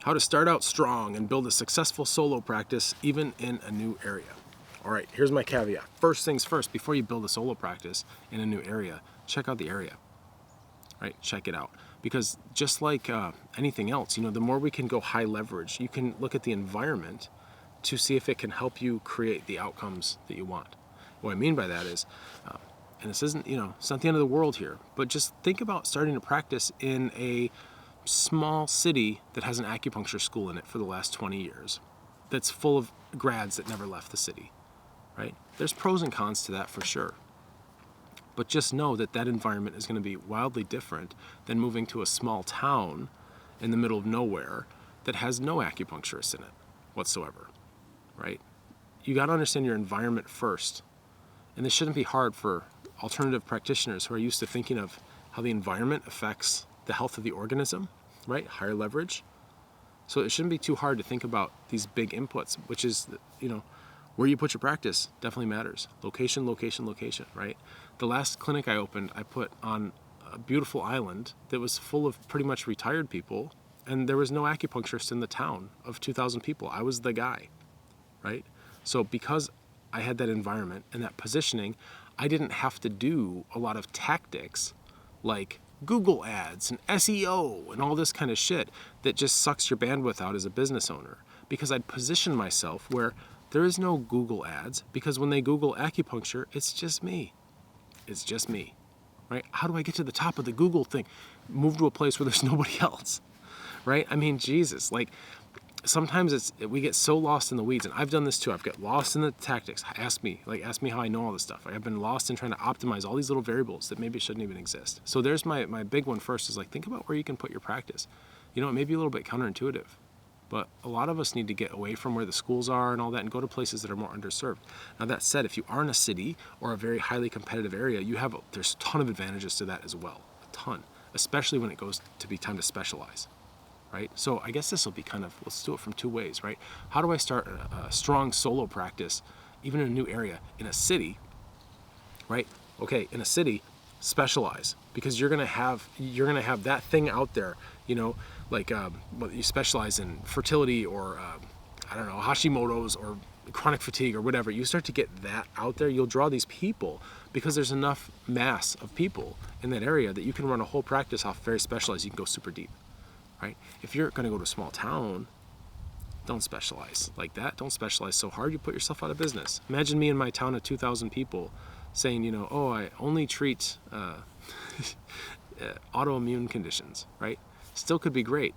how to start out strong and build a successful solo practice even in a new area. All right, here's my caveat. First things first, before you build a solo practice in a new area, check out the area, right? Check it out. Because just like anything else, the more we can go high leverage, you can look at the environment to see if it can help you create the outcomes that you want. What I mean by that is, and this isn't, it's not the end of the world here, but just think about starting to practice in a small city that has an acupuncture school in it for the last 20 years, that's full of grads that never left the city, right? There's pros and cons to that for sure. But just know that that environment is going to be wildly different than moving to a small town in the middle of nowhere that has no acupuncturists in it whatsoever, right? You got to understand your environment first. And this shouldn't be hard for alternative practitioners who are used to thinking of how the environment affects the health of the organism, right? Higher leverage. So it shouldn't be too hard to think about these big inputs, which is, where you put your practice definitely matters. Location, location, location, right? The last clinic I opened, I put on a beautiful island that was full of pretty much retired people, and there was no acupuncturist in the town of 2,000 people. I was the guy, right? So because I had that environment and that positioning, I didn't have to do a lot of tactics like Google ads and SEO and all this kind of shit that just sucks your bandwidth out as a business owner, because I'd position myself where there is no Google ads, because when they Google acupuncture, it's just me. It's just me, right? How do I get to the top of the Google thing? Move to a place where there's nobody else, right? I mean, Jesus, sometimes we get so lost in the weeds, and I've done this too. I've got lost in the tactics. Ask me how I know all this stuff. I've been lost in trying to optimize all these little variables that maybe shouldn't even exist. So there's my big one first is think about where you can put your practice. It may be a little bit counterintuitive, but a lot of us need to get away from where the schools are and all that and go to places that are more underserved. Now that said, if you are in a city or a very highly competitive area, there's a ton of advantages to that as well. A ton, especially when it goes to be time to specialize. Right? So I guess this will be let's do it from two ways, right? How do I start a strong solo practice, even in a new area, in a city, right? Okay, in a city, specialize, because you're gonna have that thing out there, you specialize in fertility or Hashimoto's or chronic fatigue or whatever. You start to get that out there, you'll draw these people because there's enough mass of people in that area that you can run a whole practice off very specialized. You can go super deep. Right? If you're going to go to a small town, don't specialize like that. Don't specialize so hard you put yourself out of business. Imagine me in my town of 2,000 people saying, I only treat autoimmune conditions, right? Still could be great.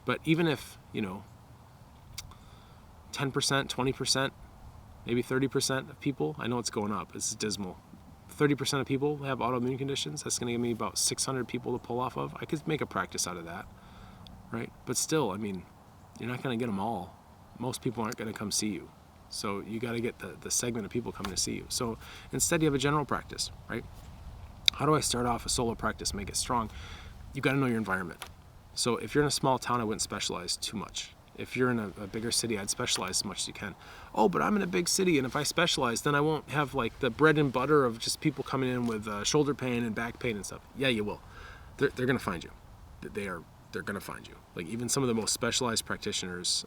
But even if, 10%, 20%, maybe 30% of people, I know it's going up, it's dismal. 30% of people have autoimmune conditions. That's going to give me about 600 people to pull off of. I could make a practice out of that. Right? But still, you're not going to get them all. Most people aren't going to come see you. So you got to get the segment of people coming to see you. So instead you have a general practice, right? How do I start off a solo practice, make it strong? You got to know your environment. So if you're in a small town, I wouldn't specialize too much. If you're in a bigger city, I'd specialize as much as you can. Oh, but I'm in a big city, and if I specialize, then I won't have the bread and butter of just people coming in with shoulder pain and back pain and stuff. Yeah, you will. They're going to find you. They're going to find you. Even some of the most specialized practitioners,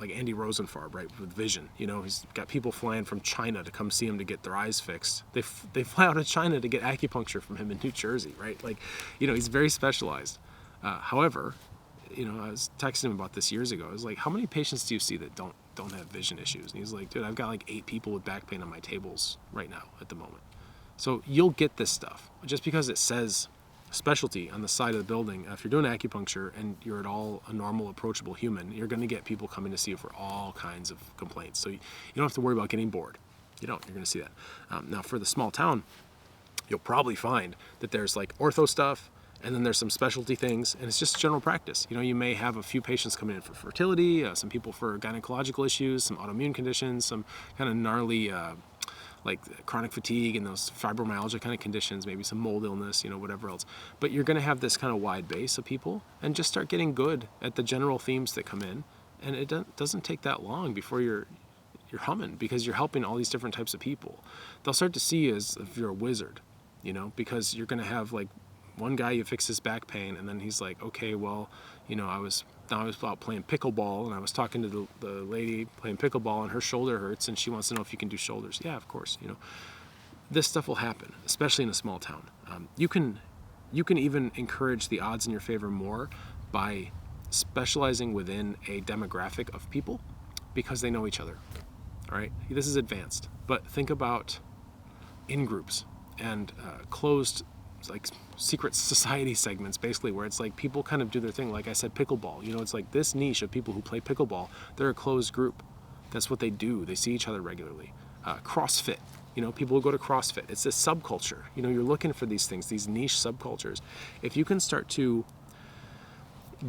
like Andy Rosenfarb, right, with vision. He's got people flying from China to come see him to get their eyes fixed. They fly out of China to get acupuncture from him in New Jersey, right? He's very specialized. However, I was texting him about this years ago. I was like, how many patients do you see that don't have vision issues? And he's like, dude, I've got 8 people with back pain on my tables right now at the moment. So you'll get this stuff. Just because it says specialty on the side of the building, if you're doing acupuncture and you're at all a normal, approachable human, you're going to get people coming to see you for all kinds of complaints. So you don't have to worry about getting bored. You're going to see that. Now, for the small town, you'll probably find that there's ortho stuff, and then there's some specialty things, and it's just general practice. You may have a few patients coming in for fertility, some people for gynecological issues, some autoimmune conditions, some kind of gnarly chronic fatigue and those fibromyalgia kind of conditions, maybe some mold illness, whatever else. But you're going to have this kind of wide base of people, and just start getting good at the general themes that come in. And it doesn't take that long before you're humming, because you're helping all these different types of people. They'll start to see you as if you're a wizard, because you're going to have One guy, you fix his back pain, and then he's like, okay, well, I was out playing pickleball, and I was talking to the lady playing pickleball, and her shoulder hurts, and she wants to know if you can do shoulders. Yeah, of course. This stuff will happen, especially in a small town. You can even encourage the odds in your favor more by specializing within a demographic of people because they know each other. All right, this is advanced, but think about in groups and closed, like secret society segments, basically, where it's like people kind of do their thing. Like I said, pickleball. It's like this niche of people who play pickleball. They're a closed group. That's what they do. They see each other regularly. CrossFit. People who go to CrossFit. It's a subculture. You're looking for these things, these niche subcultures. If you can start to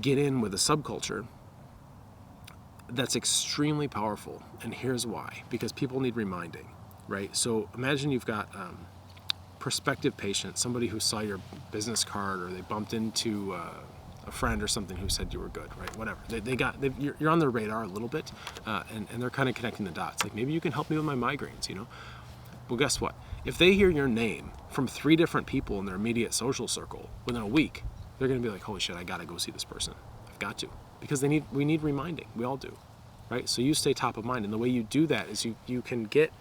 get in with a subculture, that's extremely powerful. And here's why. Because people need reminding, right? So imagine you've got prospective patient, somebody who saw your business card, or they bumped into a friend or something who said you were good, right? Whatever. You're on their radar a little bit, and they're kind of connecting the dots. Like, maybe you can help me with my migraines, Well, guess what? If they hear your name from 3 different people in their immediate social circle within a week, they're going to be like, holy shit, I got to go see this person. I've got to. Because we need reminding. We all do, right? So you stay top of mind. And the way you do that is you can get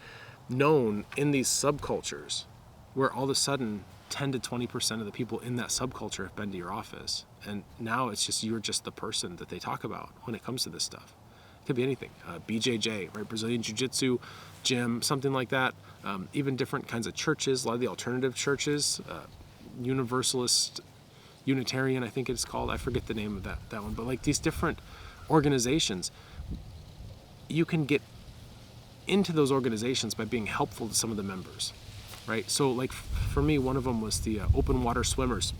known in these subcultures where all of a sudden 10 to 20% of the people in that subculture have been to your office. And now it's just, you're just the person that they talk about when it comes to this stuff. It could be anything. BJJ, right? Brazilian Jiu-Jitsu, gym, something like that. Even different kinds of churches, a lot of the alternative churches, Universalist, Unitarian, I think it's called. I forget the name of that one. But like these different organizations, you can get into those organizations by being helpful to some of the members, right? So like for me, one of them was the open water swimmers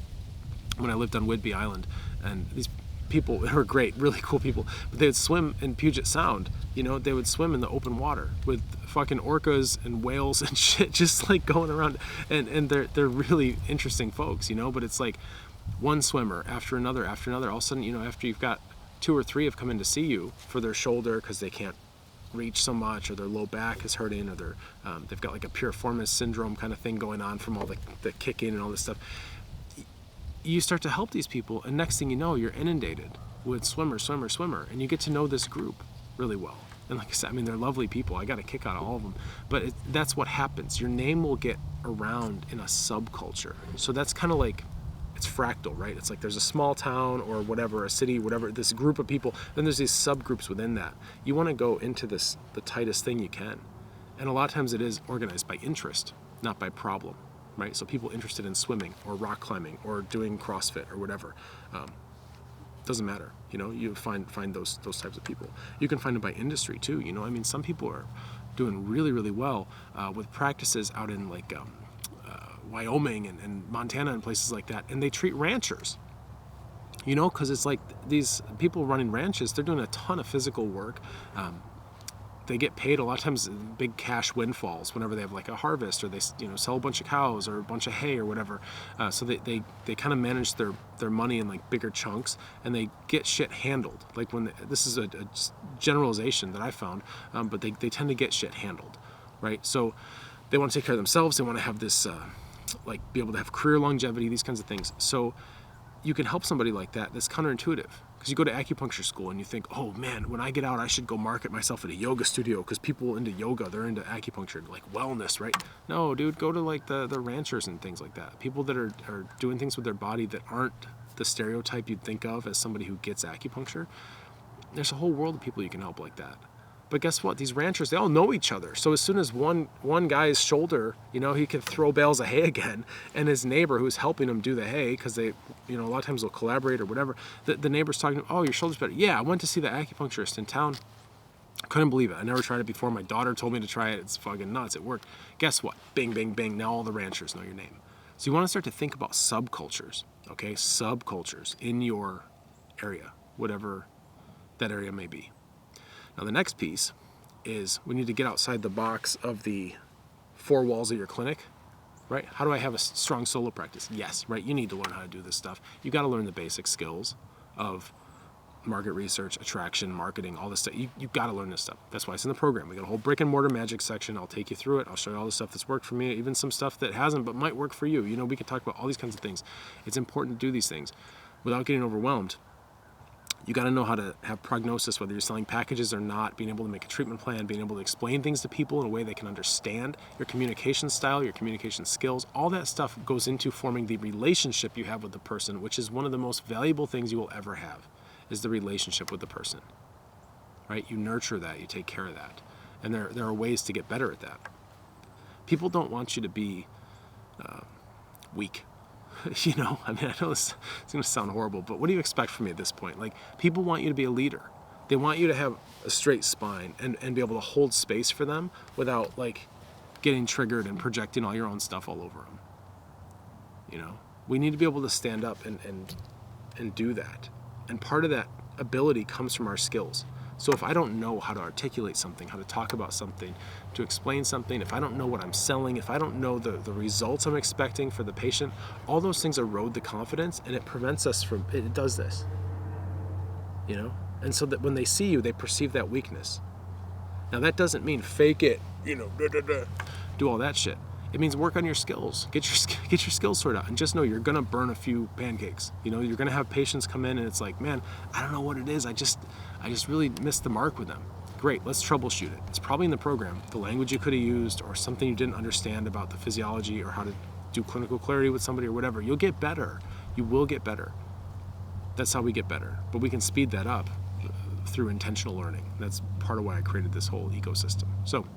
when I lived on Whidbey Island. And these people were great, really cool people. But they would swim in Puget Sound. They would swim in the open water with fucking orcas and whales and shit, just like going around. And they're really interesting folks, But it's like one swimmer after another. All of a sudden, after you've got 2 or 3 have come in to see you for their shoulder because they can't reach so much, or their low back is hurting, or they've got like a piriformis syndrome kind of thing going on from all the kicking and all this stuff. You start to help these people, and next thing you know, you're inundated with swimmer, and you get to know this group really well. And like I said, they're lovely people. I got a kick out of all of them. But that's what happens. Your name will get around in a subculture. So that's kind of like, it's fractal, right? It's like there's a small town or whatever, a city, whatever, this group of people. Then there's these subgroups within that. You want to go into the tightest thing you can. And a lot of times it is organized by interest, not by problem, right? So people interested in swimming or rock climbing or doing CrossFit or whatever. Doesn't matter, you find those types of people. You can find them by industry too, some people are doing really, really well with practices out in like Wyoming and Montana and places like that, and they treat ranchers, because it's like these people running ranches, they're doing a ton of physical work. They get paid a lot of times big cash windfalls whenever they have like a harvest, or they sell a bunch of cows or a bunch of hay or whatever. So they kind of manage their money in like bigger chunks, and they get shit handled. Like this is a generalization that I found, but they tend to get shit handled, right? So they want to take care of themselves. They want to have this be able to have career longevity, these kinds of things. So you can help somebody like that. That's counterintuitive. Because you go to acupuncture school and you think, oh man, when I get out, I should go market myself at a yoga studio, because people into yoga, they're into acupuncture, like wellness, right? No, dude, go to like the ranchers and things like that. People that are doing things with their body that aren't the stereotype you'd think of as somebody who gets acupuncture. There's a whole world of people you can help like that. But guess what? These ranchers, they all know each other. So as soon as one guy's shoulder, he can throw bales of hay again, and his neighbor who's helping him do the hay, because they, a lot of times they'll collaborate or whatever, the neighbor's talking to him, oh, your shoulder's better. Yeah, I went to see the acupuncturist in town. Couldn't believe it. I never tried it before. My daughter told me to try it. It's fucking nuts. It worked. Guess what? Bing, bing, bing. Now all the ranchers know your name. So you want to start to think about subcultures, okay? Subcultures in your area, whatever that area may be. Now the next piece is we need to get outside the box of the 4 walls of your clinic, right? How do I have a strong solo practice? Yes, right? You need to learn how to do this stuff. You got to learn the basic skills of market research, attraction, marketing, all this stuff. You've got to learn this stuff. That's why it's in the program. We got a whole brick and mortar magic section. I'll take you through it. I'll show you all the stuff that's worked for me, even some stuff that hasn't but might work for you. You know, we can talk about all these kinds of things. It's important to do these things without getting overwhelmed. You got to know how to have prognosis, whether you're selling packages or not, being able to make a treatment plan, being able to explain things to people in a way they can understand, your communication style, your communication skills, all that stuff goes into forming the relationship you have with the person, which is one of the most valuable things you will ever have, is the relationship with the person, right? You nurture that, you take care of that. And there are ways to get better at that. People don't want you to be weak. You know, I mean, I know it's going to sound horrible, but what do you expect from me at this point? Like, people want you to be a leader. They want you to have a straight spine and be able to hold space for them without, like, getting triggered and projecting all your own stuff all over them. You know, we need to be able to stand up and do that. And part of that ability comes from our skills. So if I don't know how to articulate something, how to talk about something, to explain something, if I don't know what I'm selling, if I don't know the results I'm expecting for the patient, all those things erode the confidence, and it prevents us from, it does this, you know? And so that when they see you, they perceive that weakness. Now that doesn't mean fake it, you know, do all that shit. It means work on your skills, get your skills sorted out, and just know you're gonna burn a few pancakes. You know, you're gonna have patients come in and it's like, man, I don't know what it is. I just really missed the mark with them. Great, let's troubleshoot it. It's probably in the program, the language you could have used, or something you didn't understand about the physiology or how to do clinical clarity with somebody or whatever. You'll get better. You will get better. That's how we get better. But we can speed that up through intentional learning. That's part of why I created this whole ecosystem. So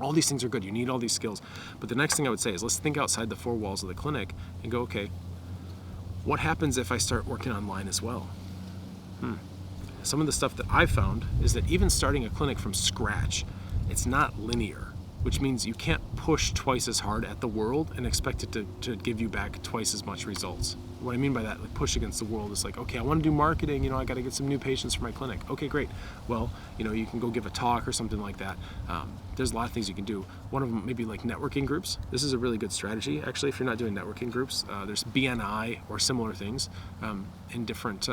all these things are good. You need all these skills. But the next thing I would say is let's think outside the four walls of the clinic and go, okay, what happens if I start working online as well? Some of the stuff that I've found is that even starting a clinic from scratch, it's not linear, which means you can't push twice as hard at the world and expect it to give you back twice as much results. What I mean by that, like push against the world, is like, okay, I want to do marketing, you know, I got to get some new patients for my clinic. Okay, great. Well, you know, you can go give a talk or something like that. There's a lot of things you can do. One of them maybe like networking groups. This is a really good strategy, actually, if you're not doing networking groups. There's BNI or similar things in different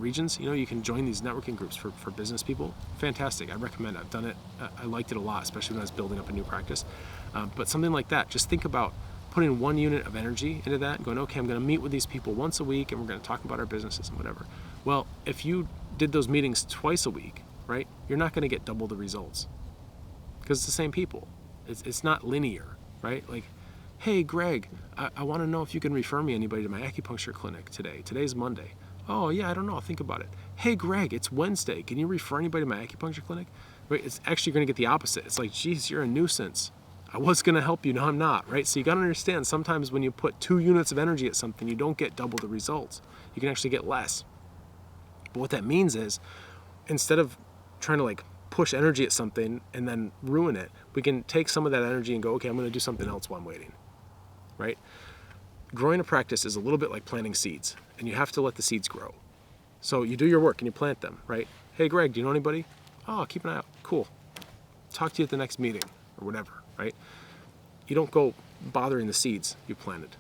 regions. You know, you can join these networking groups for business people. Fantastic. I recommend it. I've done it. I liked it a lot, especially when I was building up a new practice. But something like that, just think about putting 1 unit of energy into that and going, okay, I'm going to meet with these people once a week and we're going to talk about our businesses and whatever. Well, if you did those meetings twice a week, right, you're not going to get double the results because it's the same people. It's not linear, right? Like, hey, Greg, I want to know if you can refer me anybody to my acupuncture clinic today. Today's Monday. Oh, yeah, I don't know. I'll think about it. Hey, Greg, it's Wednesday. Can you refer anybody to my acupuncture clinic? Right? It's actually going to get the opposite. It's like, geez, you're a nuisance. I was going to help you, now I'm not, right? So you got to understand, sometimes when you put 2 units of energy at something, you don't get double the results. You can actually get less. But what that means is, instead of trying to like push energy at something and then ruin it, we can take some of that energy and go, okay, I'm going to do something else while I'm waiting, right? Growing a practice is a little bit like planting seeds, and you have to let the seeds grow. So you do your work and you plant them, right? Hey, Greg, do you know anybody? Oh, keep an eye out. Cool. Talk to you at the next meeting or whatever. Right? You don't go bothering the seeds you planted,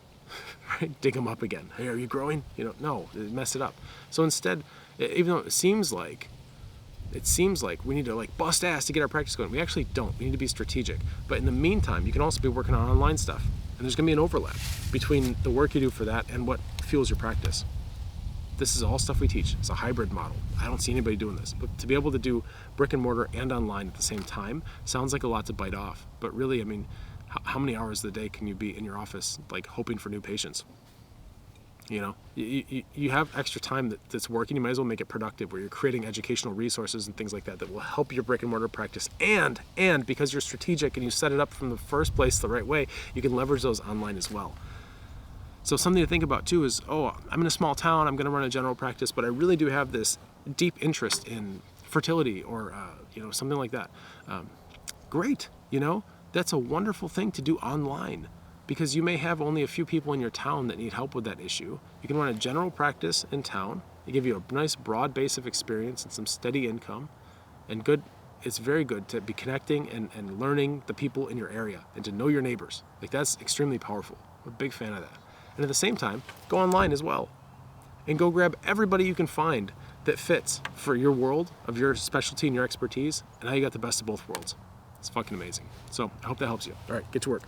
right? Dig them up again. Hey, are you growing? You know, no, mess it up. So instead, even though it seems like we need to like bust ass to get our practice going, we actually don't. We need to be strategic. But in the meantime, you can also be working on online stuff, and there's going to be an overlap between the work you do for that and what fuels your practice. This is all stuff we teach. It's a hybrid model. I don't see anybody doing this. But to be able to do brick and mortar and online at the same time sounds like a lot to bite off. But really, I mean, how many hours of the day can you be in your office, like hoping for new patients? You know, you have extra time that's working. You might as well make it productive, where you're creating educational resources and things like that will help your brick and mortar practice. And because you're strategic and you set it up from the first place the right way, you can leverage those online as well. So something to think about too is, oh, I'm in a small town, I'm going to run a general practice, but I really do have this deep interest in fertility or, you know, something like that. Great, you know, that's a wonderful thing to do online, because you may have only a few people in your town that need help with that issue. You can run a general practice in town. They give you a nice broad base of experience and some steady income, and good. It's very good to be connecting and learning the people in your area and to know your neighbors. Like, that's extremely powerful. I'm a big fan of that. And at the same time, go online as well and go grab everybody you can find that fits for your world of your specialty and your expertise, and now you got the best of both worlds. It's fucking amazing. So I hope that helps you. All right, get to work.